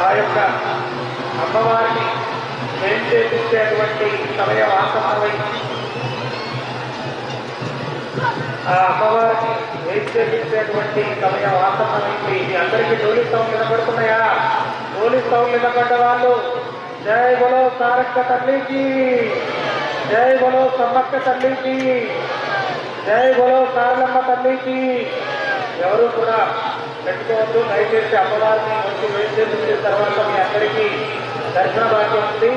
ఆ యొక్క అమ్మవారిని ఏం చేపించేటువంటి సమయం ఆసన్నమై ఆ అమ్మవారిని ఏం చేపించేటువంటి సమయం ఆసన్నమైంది. మీ అందరికీ డోలి సౌండ్ వినపడుతున్నాయా? డోలి సౌండ్ వినపడ్డ వాళ్ళు జై బలో సారక్క తల్లికి, జై బలో సమ్మక్క తల్లికి, జై బలో సారలమ్మ తల్లికి. ఎవరు కూడా పెట్టుకోవద్దు. దయచేసి అమ్మవారిని వచ్చి వేసేసిన తర్వాత మీ అందరికీ దర్శన భాగ్యం ఉంది.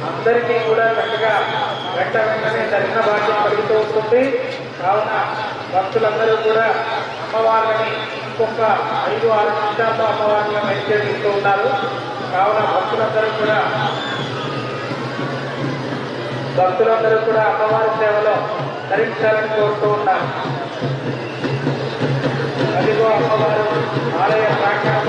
అందరికీ కూడా చక్కగా వెంటనే దర్శన భాగ్యం కలుగుతూ ఉంటుంది. కావున భక్తులందరూ కూడా అమ్మవారిని ఇంకొక 5-6 నిమిషాల్లో అమ్మవారిని వేసేస్తూ ఉన్నారు. కావున భక్తులందరూ కూడా అమ్మవారి సేవలో ధరించాలని కోరుతూ ఉన్నారు. అదిగో అమ్మవారు ఆలయ ప్రాంగణం